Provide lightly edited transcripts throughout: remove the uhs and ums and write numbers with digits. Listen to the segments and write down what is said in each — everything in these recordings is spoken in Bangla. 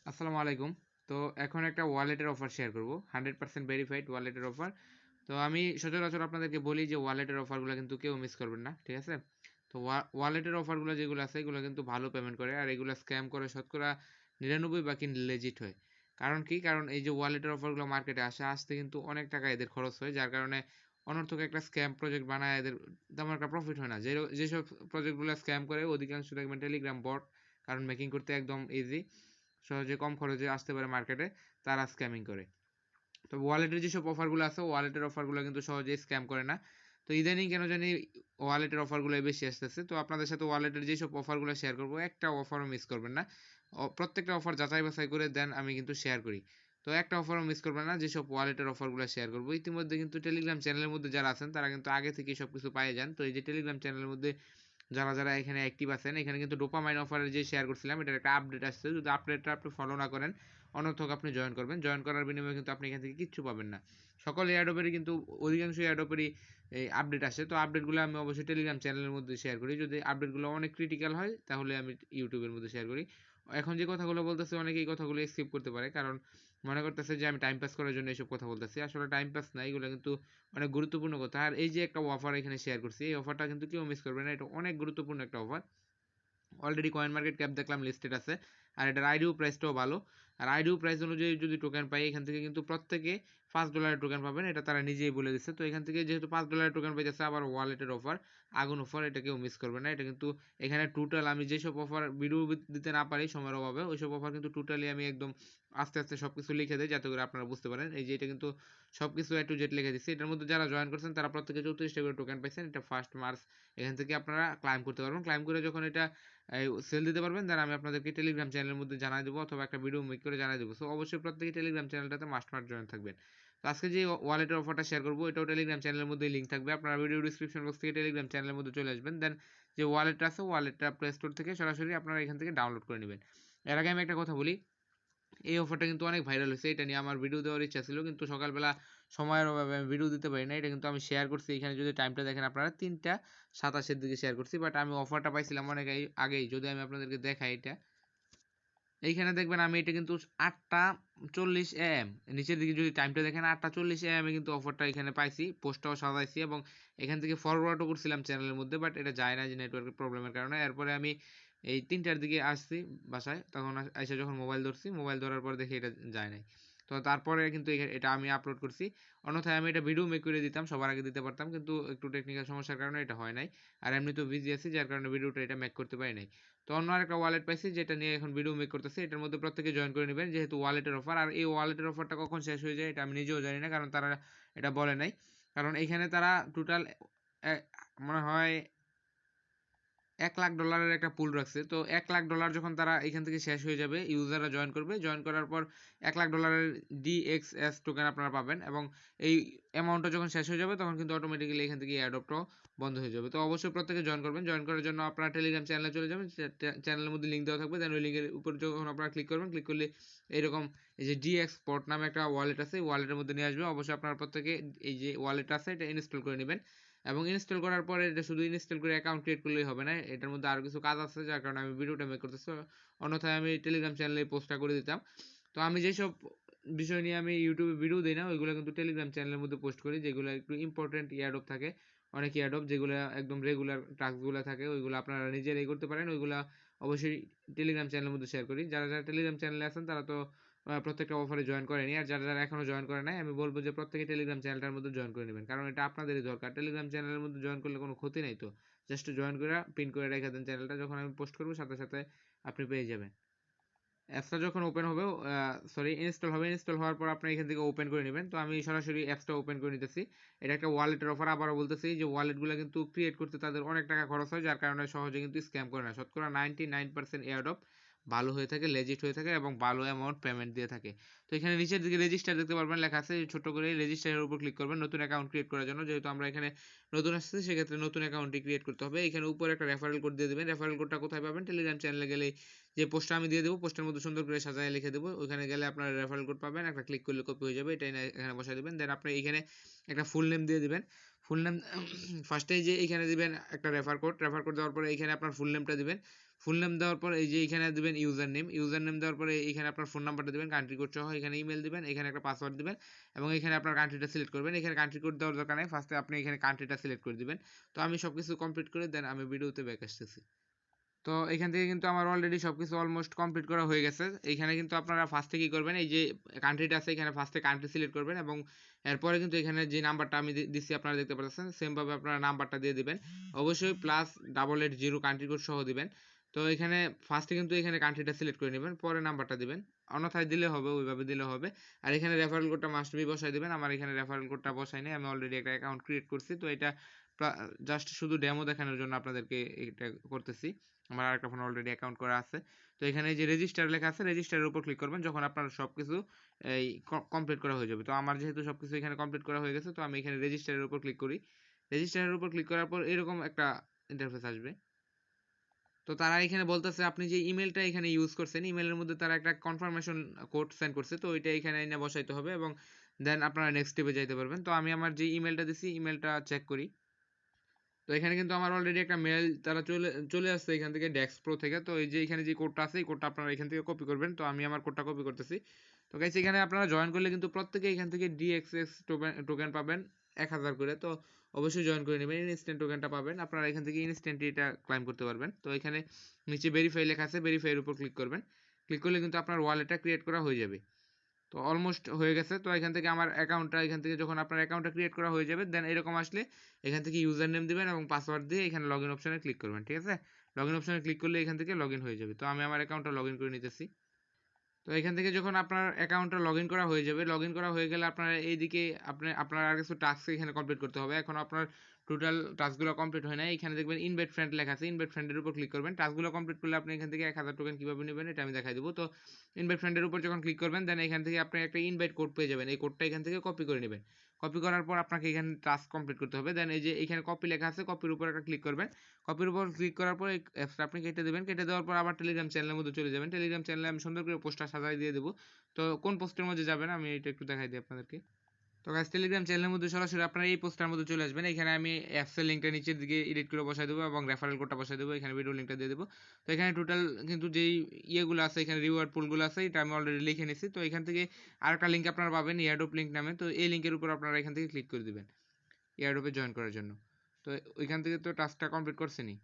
আসসালামু আলাইকুম। তো এখন একটা ওয়ালেটের অফার শেয়ার করব। 100% ভেরিফাইড ওয়ালেটের অফার। তো আমি সচরাচর আপনাদেরকে বলি যে ওয়ালেটের অফারগুলো কিন্তু কেউ মিস করবেন না। ঠিক আছে? তো ওয়ালেটের অফারগুলো যেগুলো আছে এগুলো কিন্তু ভালো পেমেন্ট করে। আর এগুলো স্ক্যাম করে শতকরা 99 বাকি লেজিট হয়। কারণ কি? কারণ এই যে ওয়ালেটের অফারগুলো মার্কেটে আসতে কিন্তু অনেক টাকা এদের খরচ হয়। যার কারণে অনর্থক একটা স্ক্যাম প্রজেক্ট বানায় এদের তেমন একটা প্রফিট হয় না। যেসব প্রজেক্টগুলো স্ক্যাম করে অধিকাংশ দেখবেন টেলিগ্রাম বট, কারণ মেকিং করতে একদম ইজি। সহজে কম খরচে আসতে পারে মার্কেটে, তারা স্ক্যামিং করে। তো ওয়ালেটের যেসব অফারগুলো আছে ওয়ালেটের অফারগুলো কিন্তু সহজেই স্ক্যাম করে না। তো ইদানিং কেন জানি ওয়ালেটের অফারগুলো বেশি আসতেছে। তো আপনাদের সাথে ওয়ালেটের যেসব অফারগুলো শেয়ার করব একটা অফারও মিস করবেন না। প্রত্যেকটা অফার যাচাই বাছাই করে দেন আমি কিন্তু শেয়ার করি। তো একটা অফারও মিস করবেন না যেসব ওয়ালেটের অফারগুলো শেয়ার করব। ইতিমধ্যে কিন্তু টেলিগ্রাম চ্যানেলের মধ্যে যারা আছেন তারা কিন্তু আগে থেকেই সবকিছু পেয়ে যান। তো এই যে টেলিগ্রাম চ্যানেলের মধ্যে যারা এখানে অ্যাক্টিভ আছেন, এখানে কিন্তু ডোপামাইন অফারের যে শেয়ার করছিলাম এটার একটা আপডেট আসছে। যদি আপডেটটা আপনি ফলো না করেন, অনর্থক আপনি জয়েন করবেন। জয়েন করার বিনিময়ে কিন্তু আপনি এখান থেকে কিচ্ছু পাবেন না। সকল এয়ারড্রপেরই কিন্তু অধিকাংশ এয়ারড্রপেরই এই আপডেট আসে। তো আপডেটগুলো আমি অবশ্যই টেলিগ্রাম চ্যানেলের মধ্যে শেয়ার করি। যদি আপডেটগুলো অনেক ক্রিটিক্যাল হয় তাহলে আমি ইউটিউবের মধ্যে শেয়ার করি। এখন যে কথাগুলো বলতেছি অনেকে এই কথাগুলো স্কিপ করতে পারে, কারণ মনে করতেছে যে আমি টাইম পাস করার জন্য এসব কথা বলতেছি। আসলে টাইম পাস না, এগুলো কিন্তু অনেক গুরুত্বপূর্ণ কথা। আর এই যে একটা অফার এখানে শেয়ার করছি, এই অফারটা কিন্তু কেউ মিস করবে না। এটা অনেক গুরুত্বপূর্ণ একটা offer. Already coin market cap দেখলাম লিস্টেড আছে। আর এটার আইডিও প্রাইসটাও ভালো। আর আইডিও প্রাইস অনুযায়ী যদি টোকেন পাই, এখান থেকে কিন্তু প্রত্যেকে $5 টোকেন পাবেন, এটা তারা নিজেই বলে দিচ্ছে। তো এখান থেকে যেহেতু $5 টোকেন পাইতেছে, আবার ওয়ালেটের অফার, আগুন অফার, এটা কেউ মিস করবে না। এটা কিন্তু এখানে টোটাল আমি যেসব অফার ভিডিও দিতে না পারি সময়ের অভাবে, ওইসব অফার কিন্তু টোটালি আমি একদম আস্তে আস্তে সবকিছু লিখে দিই যাতে করে আপনারা বুঝতে পারেন। এই যে এটা কিন্তু সবকিছু A to Z লিখে দিচ্ছি। এটার মধ্যে যারা জয়েন করছেন তারা প্রত্যেকে 34টা করে টোকেন পাইছেন। এটা 1 মার্চ এখান থেকে আপনারা ক্লাইম করতে পারবেন। ক্লাইম করে যখন এটা সেল দিতে পারবেন, দেন আমি আপনাদেরকে টেলিগ্রাম চ্যানেলের মধ্যে জানাই দেবো, অথবা একটা ভিডিও মেক করে জানাই দেবো। সো অবশ্যই প্রত্যেকে টেলিগ্রাম চ্যানেলটাতে মাস্ট জয়েন থাকবেন। তো আজকে যে ওয়ালেটের অফারটা শেয়ার করবো এটাও টেলিগ্রাম চ্যানেলের মধ্যে লিঙ্ক থাকবে। আপনারা ভিডিও ডিসক্রিপশন বক্স থেকে টেলিগ্রাম চ্যানেলের মধ্যে চলে আসবেন। দেন যে ওয়ালেটটা আছে ওয়ালেটটা প্লে স্টোর থেকে সরাসরি আপনারা এখান থেকে ডাউনলোড করে নেবেন। এর আগে আমি একটা কথা বলি, এই অফারটা কিন্তু অনেক ভাইরাল হয়েছে। এটা নিয়ে আমার ভিডিও দেওয়ার ইচ্ছা ছিল, কিন্তু সকালবেলা সময়ের অভাবে আমি ভিডিও দিতে পারি না। এটা কিন্তু আমি শেয়ার করছি, এখানে যদি টাইমটা দেখেন আপনারা 3টা 27 দিকে শেয়ার করছি। বাট আমি অফারটা পাইছিলাম অনেক আগেই। যদি আমি আপনাদেরকে দেখাই, এটা এইখানে দেখবেন আমি এটা কিন্তু 8:40 AM, নিচের দিকে যদি টাইমটা দেখেন 8:40 AM এ কিন্তু অফারটা এখানে পাইছি, পোস্টটাও সাজাইছি এবং এখান থেকে ফরওয়ার্ডও করছিলাম চ্যানেলের মধ্যে, বাট এটা যায় না যে নেটওয়ার্কের প্রবলেমের কারণে। এরপরে আমি এই 3টার দিকে আসছি বাসায়, তখন এসে যখন মোবাইল ধরছি, মোবাইল ধরার পর দেখি এটা যায় নাই। তো তারপরে কিন্তু এটা আমি আপলোড করছি। অন্যথায় আমি এটা ভিডিও মেক করে দিতাম, সবার আগে দিতে পারতাম, কিন্তু একটু টেকনিক্যাল সমস্যার কারণে এটা হয় নাই। আর এমনিতেও বিজি আছি, যার কারণে ভিডিওটা এটা মেক করতে পারি নাই। তো অন্য আরেকটা ওয়ালেট পাইছি যেটা নিয়ে এখন ভিডিও মেক করতেছি। এটার মধ্যে প্রত্যেকে জয়েন করে নেবেন, যেহেতু ওয়ালেটের অফার। আর এই ওয়ালেটের অফারটা কখন শেষ হয়ে যায় এটা আমি নিজেও জানি না, কারণ তারা এটা বলে নাই। কারণ এখানে তারা টোটাল মনে হয় $1,00,000 একটা পুল রাখছে। তো $1,00,000 যখন তারা এখান থেকে শেষ হয়ে যাবে, ইউজাররা জয়েন করবে, জয়েন করার পর $1,00,000 DXS টোকেন আপনারা পাবেন। এবং এই অ্যামাউন্টটা যখন শেষ হয়ে যাবে তখন কিন্তু অটোমেটিক্যালি এখান থেকে এয়ারড্রপটাও বন্ধ হয়ে যাবে। তো অবশ্যই প্রত্যেকে জয়েন করবেন। জয়েন করার জন্য আপনারা টেলিগ্রাম চ্যানেলে চলে যাবেন। চ্যানেলের মধ্যে লিঙ্ক দেওয়া থাকবে। দেন ওই লিঙ্কের উপর যখন আপনারা ক্লিক করবেন, ক্লিক করলে এরকম এই যে DX স্পট নামে একটা ওয়ালেট আছে, এই ওয়ালেটের মধ্যে নিয়ে আসবে। অবশ্যই আপনারা প্রত্যেকে এই যে ওয়ালেট আছে এটা ইনস্টল করে নেবেন। এবং ইনস্টল করার পরে এটা শুধু ইনস্টল করে অ্যাকাউন্ট ক্রিয়েট করলেই হবে না, এটার মধ্যে আরও কিছু কাজ আছে, যার কারণে আমি ভিডিওটা মেক করতেছি। অন্যথায় আমি টেলিগ্রাম চ্যানেলে পোস্টটা করে দিতাম। তো আমি যেসব বিষয় নিয়ে আমি ইউটিউবে ভিডিও দিই না, ওইগুলো কিন্তু টেলিগ্রাম চ্যানেলের মধ্যে পোস্ট করি, যেগুলো একটু ইম্পর্টেন্ট ইয়ারড্রপ থাকে। অনেক ইয়ারড্রপ যেগুলো একদম রেগুলার টাস্কগুলো থাকে, ওইগুলো আপনারা নিজেরাই করতে পারেন। ওইগুলো অবশ্যই টেলিগ্রাম চ্যানেলের মধ্যে শেয়ার করি। যারা টেলিগ্রাম চ্যানেলে আছেন তারা তো প্রত্যেকটা অফারে জয়েন করেনি। আর যারা এখনো জয়েন করে নাই, আমি বলবো যে প্রত্যেকে টেলিগ্রাম চ্যানেলটার মধ্যে জয়েন করে নেবেন, কারণ এটা আপনাদেরই দরকার। টেলিগ্রাম চ্যানেলের মধ্যে জয়েন করলে কোনো ক্ষতি নাই। তো জাস্ট জয়েন করে পিন করে রেখে দেন চ্যানেলটা, যখন আমি পোস্ট করবো সাথে সাথে আপনি পেয়ে যাবেন। অ্যাপসটা যখন ওপেন হবে, ইনস্টল হবে, ইনস্টল হওয়ার পর আপনি এখান থেকে ওপেন করে নেবেন। তো আমি সরাসরি অ্যাপসটা ওপেন করে নিতেছি। এটা একটা ওয়ালেটের অফার। আবারও বলতেছি যে ওয়ালেটগুলো কিন্তু ক্রিয়েট করতে তাদের অনেক টাকা খরচ হয়, যার কারণে সহজে কিন্তু স্ক্যাম করে না। শতকরা 99% এয়ারড্রপ ভালো হয়ে থাকে, লেজিট হয়ে থাকে এবং ভালো অ্যামাউন্ট পেমেন্ট দিয়ে থাকে। তো এখানে নিচের দিকে রেজিস্টার দেখতে পারবেন, লেখা আছে ছোট করে, রেজিস্টারের উপর ক্লিক করবেন নতুন অ্যাকাউন্ট ক্রিয়েট করার জন্য। যেহেতু আমরা এখানে নতুন আসছি, সেক্ষেত্রে নতুন অ্যাকাউন্টটি ক্রিয়েট করতে হবে। এখানে উপরে একটা রেফারেল কোড দিয়ে দেবেন। রেফারেল কোডটা কোথায় পাবেন? টেলিগ্রাম চ্যানেলে গেলে যে পোস্টটা আমি দিয়ে দেবো, পোস্টের মধ্যে সুন্দর করে সাজায় লিখে দেবো, ওখানে গেলে আপনার রেফারেল কোড পাবেন, একটা ক্লিক করলে কপি হয়ে যাবে। এটা এখানে বসাই দেবেন। দেন আপনি এখানে একটা ফুল নেম দিয়ে দিবেন। ফুল নেম ফার্স্টে যে এখানে দিবেন একটা রেফার কোড দেওয়ার পরে এখানে আপনার ফুল নেমটা দিবেন। ফুল নেম দেওয়ার পর এই যে এখানে দিবেন ইউজার নেম দেওয়ার পরে এখানে আপনার ফোন নাম্বারটা দিবেন, কান্ট্রি কোড সহ এখানে ইমেল দিবেন, এখানে একটা পাসওয়ার্ড দিবেন এবং এখানে আপনার কান্ট্রিটা সিলেক্ট করবেন। এখানে কান্ট্রি কোড দেওয়ার দরকার নাই, ফার্স্টে আপনি এখানে কান্ট্রিটা সিলেক্ট করে দিবেন। তো আমি সবকিছু কমপ্লিট করে দেন আমি ভিডিওতে ব্যাক আসতেছি। তো এখান থেকে কিন্তু আমার অলরেডি সবকিছু অলমোস্ট কমপ্লিট করা হয়ে গেছে। এখানে কিন্তু আপনারা ফার্স্টে কি করবেন, এই যে কান্ট্রিটা আছে এখানে ফার্স্টে কান্ট্রি সিলেক্ট করবেন এবং এরপরে কিন্তু এখানে যে নাম্বারটা আমি দিচ্ছি আপনারা দেখতে পাচ্ছেন সেম ভাবে আপনারা নাম্বারটা দিয়ে দিবেন। অবশ্যই +880 কান্ট্রি কোড সহ দিবেন। তো এখানে ফার্স্টে কিন্তু এখানে কান্ট্রিটা সিলেক্ট করে নেবেন, পরে নাম্বারটা দিবেন, অন্যথায় দিলে হবে, ওইভাবে দিলে হবে। আর এখানে রেফারেল কোডটা মাস্ট বি বসাই দিবেন। আমার এখানে রেফারেল কোডটা বসাই নাই, আমি অলরেডি একটা অ্যাকাউন্ট ক্রিয়েট করছি। তো এটা জাস্ট শুধু ডেমো দেখানোর জন্য আপনাদেরকে এটা করতেছি। আমার আরেকটা ফোন অলরেডি অ্যাকাউন্ট করা আছে। তো এখানে যে রেজিস্টার লেখা আছে রেজিস্টারের উপর ক্লিক করবেন যখন আপনার সবকিছু এই কমপ্লিট করা হয়ে যাবে। তো আমার যেহেতু সবকিছু এখানে কমপ্লিট করা হয়ে গেছে তো আমি এখানে রেজিস্টারের উপর ক্লিক করি। রেজিস্টারের উপর ক্লিক করার পর এরকম একটা ইন্টারফেস আসবে। তো তারা এখানে বলতেছে আপনি যে ইমেলটা এখানে ইউজ করছেন ইমেলের মধ্যে তারা একটা কনফার্মেশন কোড সেন্ড করছে, তো ওইটা এখানে এনে বসাইতে হবে এবং দেন আপনারা নেক্সট স্টেপে যাইতে পারবেন। তো আমি আমার যে ইমেলটা দিছি ইমেলটা চেক করি। তো এখানে কিন্তু আমার অলরেডি একটা মেল তারা চলে চলে আসছে এখান থেকে ডেক্স প্রো থেকে। তো এই যে এখানে যে কোডটা আছে এই কোডটা আপনারা এখান থেকে কপি করবেন। তো আমি আমার কোডটা কপি করতেছি। তো গাইস এখানে আপনারা জয়েন করলে কিন্তু প্রত্যেকে এখান থেকে DXS টোকেন পাবেন 1000 করে। তো অবশ্যই জয়েন করে নেবেন, ইনস্ট্যান্ট টোকেনটা পাবেন, আপনারা এখান থেকে ইনস্ট্যান্টলি এটা ক্লাইম করতে পারবেন। তো এখানে নিচে ভেরিফাই লেখা আছে, ভেরিফাইয়ের উপর ক্লিক করবেন। ক্লিক করলে কিন্তু আপনার ওয়ালেটটা ক্রিয়েট করা হয়ে যাবে। তো অলমোস্ট হয়ে গেছে। তো এখান থেকে আমার অ্যাকাউন্টটা এখান থেকে যখন আপনার অ্যাকাউন্টটা ক্রিয়েট করা হয়ে যাবে দেন এরকম আসলে এখান থেকে ইউজার নেম দিবেন এবং পাসওয়ার্ড দিয়ে এখানে লগ ইন অপশনে ক্লিক করবেন। ঠিক আছে, লগ ইন অপশনে ক্লিক করলে এখান থেকে লগ ইন হয়ে যাবে। তো আমি আমার অ্যাকাউন্টটা লগ ইন করে নিতেছি। তো এখান থেকে যখন আপনার অ্যাকাউন্টটা লগ ইন করা হয়ে যাবে, লগ ইন করা হয়ে গেলে আপনার এইদিকে আপনার আর কিছু টাস্ক এখানে কমপ্লিট করতে হবে। এখন আপনার টোটাল টাস্কগুলো কমপ্লিট হয় নাই। এখানে দেখবেন ইনভাইট ফ্রেন্ড লেখা আছে, ইনভাইট ফ্রেন্ডের উপর ক্লিক করবেন। টাস্কগুলো কমপ্লিট করলে আপনি এখান থেকে 1000 টোকেন কিভাবে নেবেন এটা আমি দেখাই দেবো। তো ইনভাইট ফ্রেন্ডের উপর যখন ক্লিক করবেন দেন এখান থেকে আপনি একটা ইনভাইট কোড পেয়ে যাবেন। এই কোডটা এখান থেকে কপি করে নেবেন। কপি করার পর আপনাকে এখানে টাস্ক কমপ্লিট করতে হবে। দেন এই যে এখানে কপি লেখা আছে, কপির উপর একটা ক্লিক করবেন। কপির উপর ক্লিক করার পর এই অ্যাপসটা আপনি কেটে দেবেন। কেটে দেওয়ার পর আবার টেলিগ্রাম চ্যানেলের মধ্যে চলে যাবেন। টেলিগ্রাম চ্যানেলে আমি সুন্দর করে পোস্টটা সাজাই দিয়ে দেবো। তো কোন পোস্টের মধ্যে যাবেন আমি এটা একটু দেখাই দিই আপনাদেরকে। তো গাইস টেলিগ্রাম চ্যানেলের মধ্যে সরাসরি আপনারা এই পোস্টার মধ্যে চলে আসবেন। এখানে আমি অ্যাপসের লিঙ্কটা নিচের দিকে এডিট করে বসাই দেবো এবং রেফারেল কোডটা বসাই দেবো, এখানে ভিডিও লিঙ্কটা দিয়ে দেবো। তো এখানে টোটাল কিন্তু যেই ইয়েগুলো আছে এখানে রিওয়ার্ড পুলগুলো আছে এটা আমি অলরেডি লিখে নিছি। তো এখান থেকে আরেকটা লিঙ্ক আপনারা পাবেন এয়ারড্রপ লিঙ্ক নামে। তো এই লিঙ্কের উপর আপনারা এখান থেকে ক্লিক করে দিবেন এয়ারড্রপে জয়েন করার জন্য। তো ওইখান থেকে তো টাস্কটা কমপ্লিট করছেনই।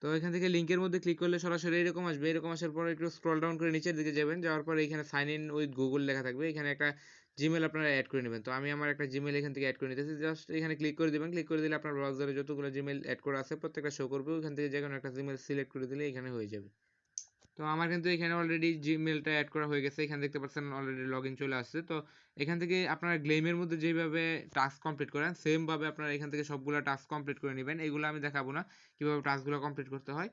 তো এখান থেকে লিঙ্কের মধ্যে ক্লিক করলে সরাসরি এরকম আসবে। এরকম আসার পর একটু স্ক্রল ডাউন করে নিচের দিকে যাবেন, যাওয়ার পর এখানে সাইন ইন উইথ গুগল লেখা থাকবে, এখানে একটা জিমেল আপনারা অ্যাড করে নেবেন। তো আমি আমার একটা জিমেল এখান থেকে অ্যাড করে নিতেছি, জাস্ট এখানে ক্লিক করে দিবেন। ক্লিক করে দিলে আপনার ব্রাউজারে যতগুলো জিমেল অ্যাড করা আছে প্রত্যেকটা শো করবে, ওখান থেকে যে কোনো একটা জিমেল সিলেক্ট করে দিলে এখানে হয়ে যাবে। তো আমার কিন্তু এখানে অলরেডি জিমেলটা অ্যাড করা হয়ে গেছে, এখানে দেখতে পাচ্ছেন অলরেডি লগ ইন চলে আসছে। তো এখান থেকে আপনারা গ্লেমের মধ্যে যেভাবে টাস্ক কমপ্লিট করেন সেম ভাবে আপনারা এখান থেকে সবগুলো টাস্ক কমপ্লিট করে নেবেন। এগুলো আমি দেখাবো না কিভাবে টাস্কগুলো কমপ্লিট করতে হয়,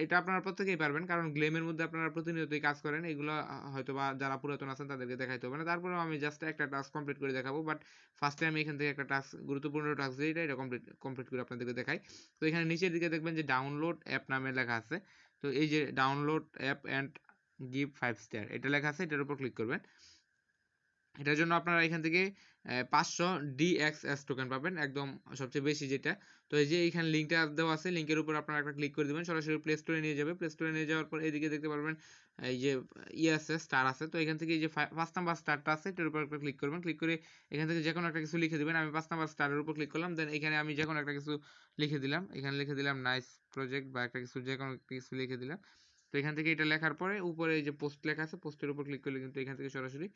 এটা আপনারা প্রত্যেকেই পারবেন কারণ গ্লেমের মধ্যে আপনারা প্রতিনিয়তই কাজ করেন। এগুলো হয়তো বা যারা পুরাতন আছেন তাদেরকে দেখাইতে হবে না, তারপরেও আমি জাস্ট একটা টাস্ক কমপ্লিট করে দেখাবো। বাট ফার্স্টে আমি এখান থেকে একটা টাস্ক গুরুত্বপূর্ণ টাস্ক দিয়ে এটা কমপ্লিট কমপ্লিট করে আপনাদেরকে দেখাই। তো এখানে নিচের দিকে দেখবেন যে ডাউনলোড অ্যাপ নামে লেখা আছে। তো এই যে download app and give 5 star এটা লেখা আছে, এটার উপর ক্লিক করবেন। এটার জন্য আপনারা এখান থেকে 500 DXS টোকেন পাবেন, একদম সবচেয়ে বেশি যেটা। তো এই যে এখানে লিঙ্কটা দেওয়া আছে, লিঙ্কের উপর আপনারা একটা ক্লিক করে দিবেন, সরাসরি প্লে স্টোরে নিয়ে যাবে। প্লে স্টোরে নিয়ে যাওয়ার পর এদিকে দেখতে পারবেন এই যে আছে স্টার আছে। তো এখান থেকে এই যে 5 নাম্বার স্টারটা আছে এটার উপর একটা ক্লিক করবেন। ক্লিক করে এখান থেকে যে কোনো একটা কিছু লিখে দিবেন। আমি 5 নাম্বার স্টারের উপর ক্লিক করলাম, দেন এখানে আমি যে কোনো একটা কিছু লিখে দিলাম। এখানে লিখে দিলাম নাইস প্রজেক্ট বা একটা কিছু যে কোনো কিছু লিখে দিলাম। তো এখান থেকে এটা লেখার পরে উপরে এই যে পোস্ট লেখা আছে পোস্টের উপর ক্লিক করলে কিন্তু এখান থেকে সরাসরি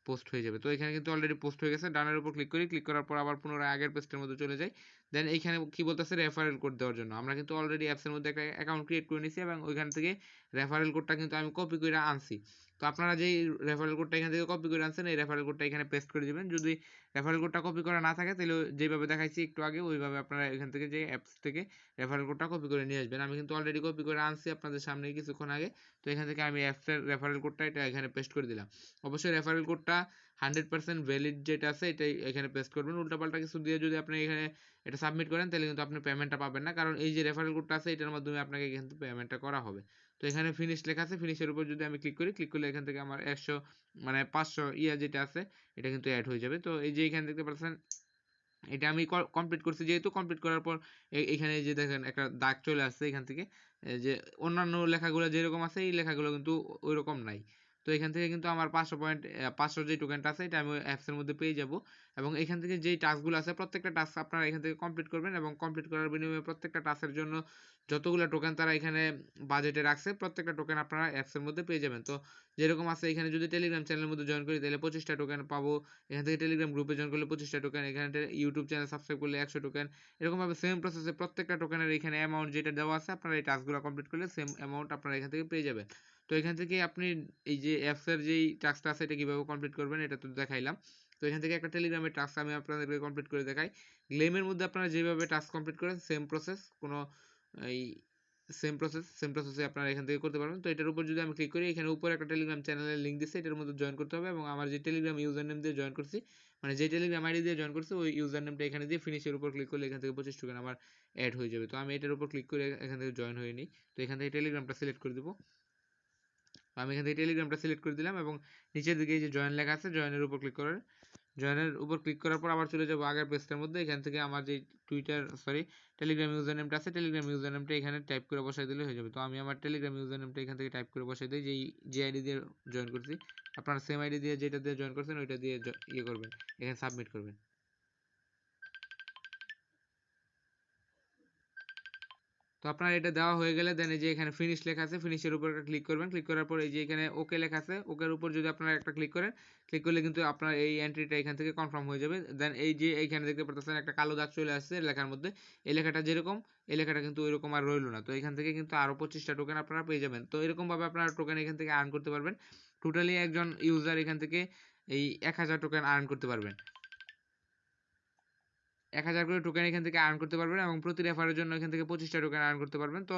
পোস্ট হয়ে যাবে। তো এখানে কিন্তু অলরেডি পোস্ট হয়ে গেছে। ডানের উপর ক্লিক করি, ক্লিক করার পর আবার পুনরায় আগের পেজটার মধ্যে চলে যাই। দেন এইখানে কি বলতেছে রেফারেল কোড দেওয়ার জন্য। আমরা কিন্তু অলরেডি অ্যাপসের মধ্যে একটা অ্যাকাউন্ট ক্রিয়েট করে নিয়েছি এবং ওইখান থেকে রেফারেল কোডটা কিন্তু আমি কপি করে আনছি। তো আপনারা যেই রেফারেল কোডটা এখান থেকে কপি করে আনছেন এই রেফারেল কোডটা এখানে পেস্ট করে দিবেন। যদি রেফারেল কোডটা কপি করা না থাকে তাহলে যেভাবে দেখাইছি একটু আগে ওইভাবে আপনারা এখান থেকে যে অ্যাপস থেকে রেফারেল কোডটা কপি করে নিয়ে আসবেন। আমি কিন্তু অলরেডি কপি করে আনছি আপনাদের সামনে কিছুক্ষণ আগে। তো এখান থেকে আমি অ্যাপসের রেফারেল কোডটা এটা এখানে পেস্ট করে দিলাম। অবশ্যই রেফারেল কোডটা 100% ভ্যালিড যেটা আছে এটাই এখানে পেস্ট করবেন। উল্টাপাল্টা কিছু দিয়ে যদি আপনি এখানে এটা সাবমিট করেন তাহলে কিন্তু আপনি পেমেন্টটা পাবেন না, কারণ এই যে রেফারেল কোডটা আছে এটার মাধ্যমে আপনাকে এখান থেকে পেমেন্টটা করা হবে। তো এখানে ফিনিশ লেখা আছে, ফিনিশের উপর যদি আমি ক্লিক করি, ক্লিক করলে এখান থেকে আমার 100 মানে 500 যেটা আছে এটা কিন্তু অ্যাড হয়ে যাবে। তো এই যে এখানে দেখতে পাচ্ছেন এটা আমি কমপ্লিট করছি, যেহেতু কমপ্লিট করার পর এখানে যে দেখেন একটা দাগ চলে আসছে এখান থেকে। যে অন্যান্য লেখাগুলো যেরকম আছে এই লেখাগুলো কিন্তু ওই রকম নাই। তো এখান থেকে কিন্তু আমার 500 যে টোকেনটা আছে এটা আমি অ্যাপসের মধ্যে পেয়ে যাব। এবং এখান থেকে যেই টাস্কগুলো আছে প্রত্যেকটা টাস্ক আপনারা এখান থেকে কমপ্লিট করবেন এবং কমপ্লিট করার বিনিময়ে প্রত্যেকটা টাস্কের জন্য যতগুলো টোকেন তারা এখানে বাজেটে রাখছে প্রত্যেকটা টোকেন আপনারা অ্যাপসের মধ্যে পেয়ে যাবেন। তো যেরকম আছে এখানে যদি টেলিগ্রাম চ্যানেলের মধ্যে জয়েন করি তাহলে 25টা টোকেন পাবো। এখান থেকে টেলিগ্রাম গ্রুপে জয়েন করলে 25টা টোকেন, এখানে ইউটিউব চ্যানেল সাবস্ক্রাইব করলে 100 টোকেন। এরকমভাবে সেম প্রসেসে প্রত্যেকটা টোকেনের এখানে অ্যামাউন্ট যেটা দেওয়া আছে আপনারা এই টাস্কগুলো কমপ্লিট করলে সেম অ্যামাউন্ট আপনারা এখান থেকে পেয়ে যাবেন। তো এখান থেকে আপনি এই যে অ্যাপসের যেই টাস্কটা আছে এটা কীভাবে কমপ্লিট করবেন এটা তো দেখাইলাম। তো এখান থেকে একটা টেলিগ্রামের টাস্ক আমি আপনাদেরকে কমপ্লিট করে দেখাই। গেমের মধ্যে আপনারা যেভাবে টাস্ক কমপ্লিট করেন সেম প্রসেস, কোনো এই সেম প্রসেসে আপনারা এখান থেকে করতে পারবেন। তো এটার উপর যদি আমি ক্লিক করি এখানে উপরে একটা টেলিগ্রাম চ্যানেলের লিঙ্ক দিচ্ছে, এটার মধ্যে জয়েন করতে হবে এবং আমার যে টেলিগ্রাম ইউজার নেম দিয়ে জয়েন করছি, মানে যে টেলিগ্রাম আইডি দিয়ে জয়েন করছি ওই ইউজার নেমটা এখানে দিয়ে ফিনিশের উপর ক্লিক করলে এখান থেকে 25 টোকেন আমার অ্যাড হয়ে যাবে। তো আমি এটার উপর ক্লিক করে এখান থেকে জয়েন হয়ে নিই। তো এখান থেকে টেলিগ্রামটা সিলেক্ট করে দেবো। আমি এখান থেকে টেলিগ্রামটা সিলেক্ট করে দিলাম এবং নিচের দিকে যে জয়েন লেখা আছে জয়েনের উপর ক্লিক করার জয়েনের উপর ক্লিক করার পর আবার চলে যাবো আগের পেজটার মধ্যে। এখান থেকে আমার যে টেলিগ্রাম ইউজার নেমটা আছে টেলিগ্রাম ইউজার নেমটা এখানে টাইপ করে বসাই দিলে হয়ে যাবে। তো আমি আমার টেলিগ্রাম ইউজার নেমটা এখান থেকে টাইপ করে বসাই দিই যে আইডি দিয়ে জয়েন করছি। আপনারা সেম আইডি দিয়ে যেটা দিয়ে জয়েন করছেন ওইটা দিয়ে ইয়ে করবেন, এখানে সাবমিট করবেন। তো আপনার এটা দেওয়া হয়ে গেলে দেন এই যে এখানে ফিনিশ লেখা আছে ফিনিশের উপর ক্লিক করবেন। ক্লিক করার পর এই যে এখানে ওকে লেখা আছে ওকের উপর যদি আপনারা একটা ক্লিক করেন, ক্লিক করলে কিন্তু আপনার এই এন্ট্রিটা এখান থেকে কনফার্ম হয়ে যাবে। দেন এই যে এইখানে দেখতে পাচ্ছেন একটা কালো দাগ চলে আসছে লেখার মধ্যে, এই লেখাটা যেরকম এই লেখাটা কিন্তু ওইরকম আর রইলো না। তো এখান থেকে কিন্তু আরো 25টা টোকেন আপনারা পেয়ে যাবেন। তো এরকম ভাবে আপনারা টোকেন এখান থেকে আর্ন করতে পারবেন। টোটালি একজন ইউজার এখান থেকে এই 1000 টোকেন আর্ন করতে পারবেন। 1000 করে টোকেন এখান থেকে আর্ন করতে পারবেন এবং প্রতি রেফারের জন্য এখান থেকে 25টা টোকেন আর্ন করতে পারবেন। তো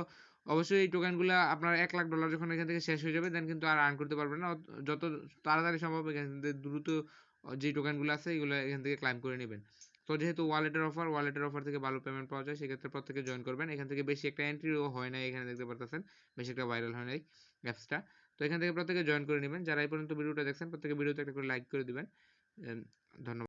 অবশ্যই এই টোকেনগুলো আপনার $1,00,000 যখন এখান থেকে শেষ হয়ে যাবে দেন কিন্তু আর আর্ন করতে পারবেন না। যত তাড়াতাড়ি সম্ভব এখান থেকে দ্রুত যে টোকেনগুলো আছে এগুলো এখান থেকে ক্লাইম করে নেবেন। তো যেহেতু ওয়ালেটের অফার থেকে ভালো পেমেন্ট পাওয়া যায় সেক্ষেত্রে প্রত্যেকে জয়েন করবেন। এখান থেকে বেশি একটা এন্ট্রিও হয় নাই, এখানে দেখতে পারতেছেন বেশি একটা ভাইরাল হয় নাই অ্যাপসটা। তো এখান থেকে প্রত্যেকে জয়েন করে নেবেন। যারা এই পর্যন্ত ভিডিওটা দেখছেন প্রত্যেকে ভিডিওতে একটা করে লাইক করে দিবেন। ধন্যবাদ।